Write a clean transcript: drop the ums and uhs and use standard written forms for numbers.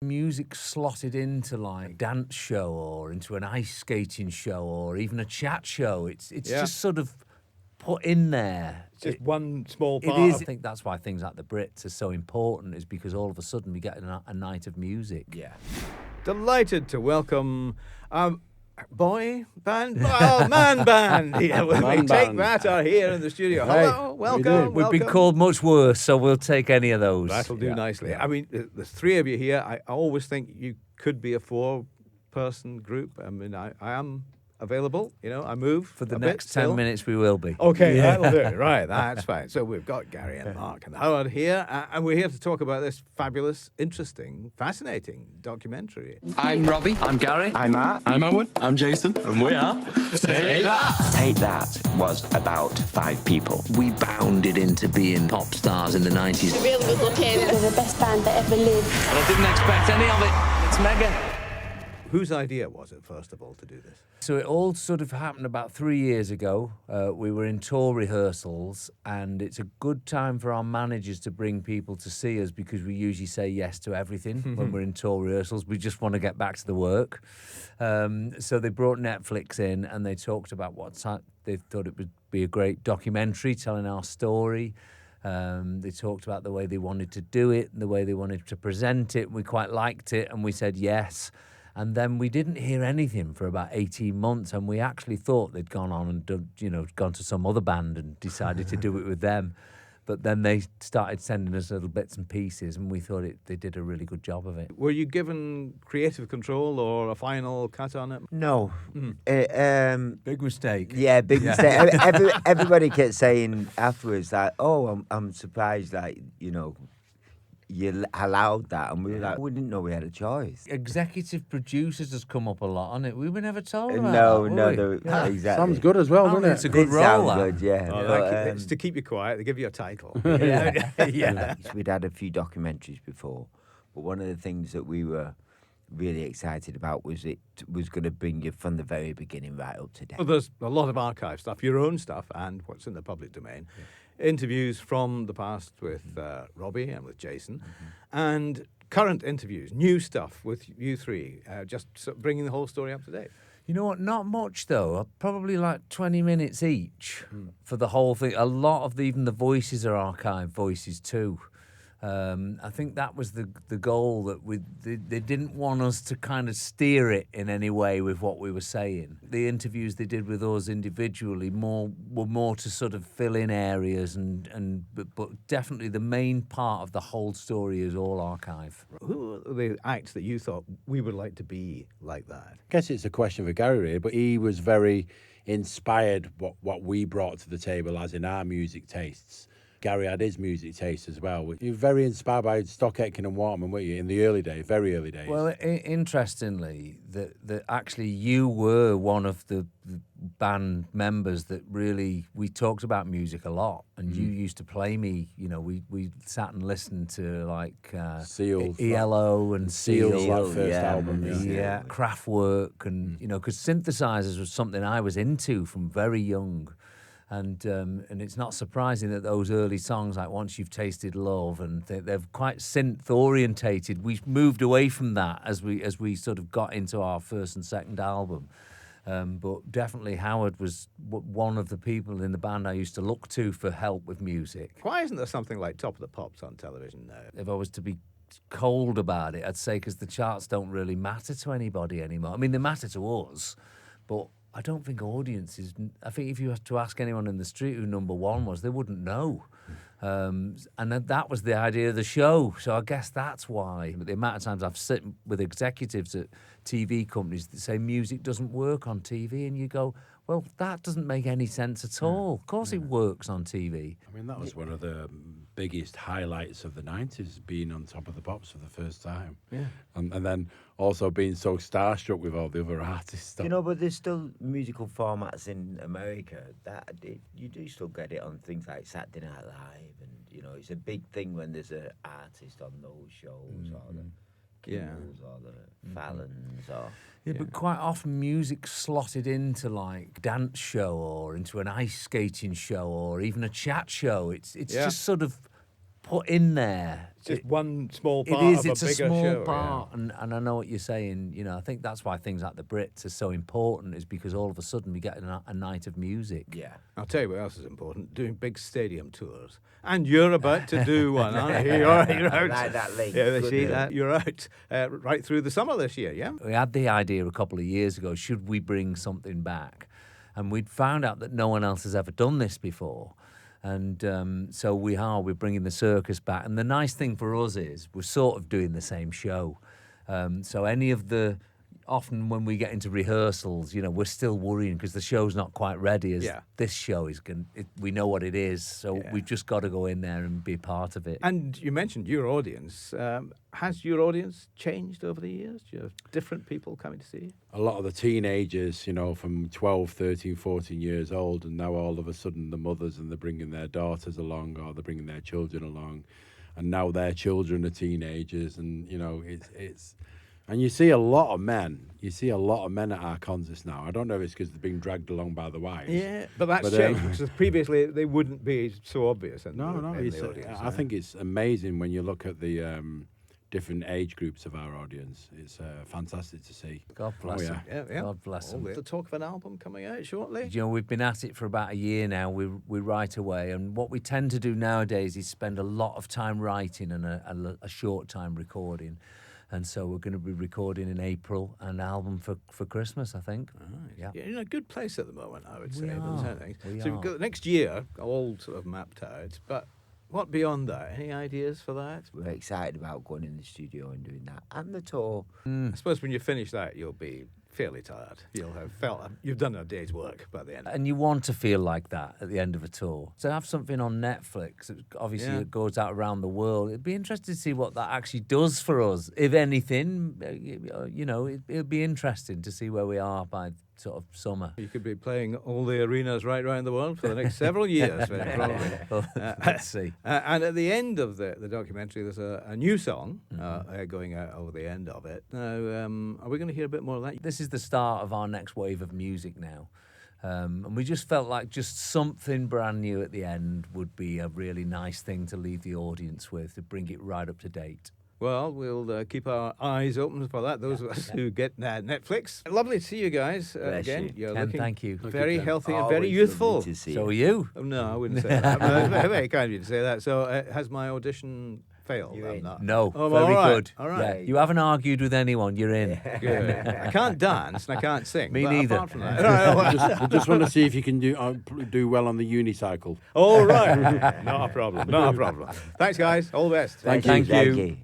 Music slotted into like a dance show or into an ice skating show or even a chat show. It's just sort of put in there. It's just one small part. It is. I think that's why things like the Brits are so important, is because all of a sudden we get a night of music. Yeah. Delighted to welcome boy band, man band. Yeah, we take that are here in the studio. Hello, welcome. We've been called much worse, so we'll take any of those. That'll do nicely. I mean, there's three of you here. I always think you could be a four-person group. I mean, I am available. You know, I move for the a next bit 10 still. minutes. We will be. Okay, that'll do it. Right, that's fine. So we've got Gary and Mark and Howard here, and we're here to talk about this fabulous, interesting, fascinating documentary. I'm Robbie. I'm Gary. I'm Matt. I'm Owen. I'm Jason. And we are Take That. Take That was about 5 people. We bounded into being pop stars in the 90s. Really good looking. They're the best band that ever lived. And I didn't expect any of it. It's Megan. Whose idea was it, first of all, to do this? So it all sort of happened about 3 years ago. We were in tour rehearsals, and it's a good time for our managers to bring people to see us because we usually say yes to everything when we're in tour rehearsals. We just want to get back to the work. So they brought Netflix in, and they talked about they thought it would be a great documentary telling our story. They talked about the way they wanted to do it, the way they wanted to present it. We quite liked it, and we said yes. And then we didn't hear anything for about 18 months, and we actually thought they'd gone on and done, gone to some other band and decided to do it with them. But then they started sending us little bits and pieces, and we thought they did a really good job of it. Were you given creative control or a final cut on it? No. Big mistake. Yeah, big mistake. Everybody kept saying afterwards that, I'm surprised that, you allowed that, and we were like, we didn't know we had a choice. Executive producers has come up a lot on it. We were never told about Exactly. Sounds good as well, doesn't it? It's a good role. Sounds good, yeah. Oh, But, it's to keep you quiet. They give you a title. yeah. We'd had a few documentaries before, but one of the things that we were really excited about was it was going to bring you from the very beginning right up to date. Well, there's a lot of archive stuff, your own stuff, and what's in the public domain. Yeah. Interviews from the past with Robbie and with Jason, and current interviews, new stuff with you three, just bringing the whole story up to date. You know what? Not much, though. Probably like 20 minutes each for the whole thing. A lot of even the voices are archived voices too. I think that was the goal, that they didn't want us to kind of steer it in any way with what we were saying. The interviews they did with us individually were more to sort of fill in areas, but definitely the main part of the whole story is all archive. Who are the acts that you thought we would like to be like that? I guess it's a question for Gary, really, but he was very inspired what we brought to the table, as in our music tastes. Gary had his music taste as well. You were very inspired by Stock Aitken and Waterman, weren't you, in the early days, very early days? Well, interestingly, that actually you were one of the band members that really, we talked about music a lot, and you used to play me, we sat and listened to like Seal, ELO and Seal, that first album. Yeah, Kraftwerk, and because synthesizers was something I was into from very young. And it's not surprising that those early songs like Once You've Tasted Love, and they're quite synth orientated. We moved away from that as we sort of got into our first and second album. But definitely Howard was one of the people in the band I used to look to for help with music. Why isn't there something like Top of the Pops on television now? If I was to be cold about it, I'd say because the charts don't really matter to anybody anymore. I mean, they matter to us, but I don't think audiences. I think if you had to ask anyone in the street who number one was, they wouldn't know. And that was the idea of the show. So I guess that's why. But the amount of times I've sit with executives at TV companies that say music doesn't work on TV, and you go, well, that doesn't make any sense at all. Of course it works on TV. I mean, that was one of the biggest highlights of the 90s, being on Top of the Pops for the first time. Yeah. And then also being so starstruck with all the other artists. But there's still musical formats in America that you do still get it on things like Saturday Night Live, and it's a big thing when there's an artist on those shows, or the Kimmels or the Fallons, or but quite often music slotted into like dance show or into an ice skating show or even a chat show. It's just sort of put in there. It's just one small It part is. of a It's a bigger small show. part, and I know what you're saying. You know, I think that's why things like the Brits are so important. Is because all of a sudden we get a night of music. Yeah. I'll tell you what else is important: doing big stadium tours. And you're about to do one, aren't you? You're out. I like that link. Yeah, they Good see link. that. You're out right through the summer this year, yeah? We had the idea a couple of years ago. Should we bring something back? And we'd found out that no one else has ever done this before. And so we're bringing the circus back. And the nice thing for us is we're sort of doing the same show. So often when we get into rehearsals, you know, we're still worrying because the show's not quite ready as Yeah. this show is. We know what it is. So we've just got to go in there and be part of it. And you mentioned your audience. Has your audience changed over the years? Do you have different people coming to see you? A lot of the teenagers, you know, from 12, 13, 14 years old, and now all of a sudden the mothers and they're bringing their daughters along or they're bringing their children along, and now their children are teenagers, and, you know, it's and you see a lot of men. You see a lot of men at our concerts now. I don't know if it's because they're being dragged along by the wives. Yeah, but that's But, changed because previously they wouldn't be so obvious. In No, the, in it's, the audience. I think it's amazing when you look at the different age groups of our audience. It's fantastic to see. God bless yeah. them. Yeah. God bless them. The talk of an album coming out shortly. You know, we've been at it for about a year now. We write away, and what we tend to do nowadays is spend a lot of time writing and a short time recording. And so we're going to be recording in April an album for Christmas, I think. Yeah. You're in a good place at the moment, I would say. We by the are. sound of things. We So we've are. got the next year all sort of mapped out. But what beyond that? Any ideas for that? We're excited about going in the studio and doing that. And the tour. I suppose when you finish that, you'll be fairly tired. You'll have felt you've done a day's work by the end. And you want to feel like that at the end of a tour. To have something on Netflix, obviously Yeah. it goes out around the world. It'd be interesting to see what that actually does for us. If anything, you know, it'd be interesting to see where we are by sort of summer. You could be playing all the arenas right around the world for the next several years, probably. Well, let's see. And at the end of the documentary, there's a new song going out over the end of it. Now, are we going to hear a bit more of that? This is the start of our next wave of music now. And we just felt like just something brand new at the end would be a really nice thing to leave the audience with, to bring it right up to date. Well, we'll keep our eyes open for that, those of us who get Netflix. Lovely to see you guys Bless again. you. You're Ken, looking thank you. very healthy and Always very lovely youthful. to see So you. are you? Oh, no, I wouldn't say that. Very, very kind of you to say that. So has my audition failed? You're I'm in. not. No, Oh, very all right, good. all right. Yeah, you haven't argued with anyone. You're in. Good. I can't dance and I can't sing. Me but neither. Apart from that, I just want to see if you can do well on the unicycle. all right. Not a problem. Not a problem. Thanks, guys. All the best. Thank Thank you. you. Thank you.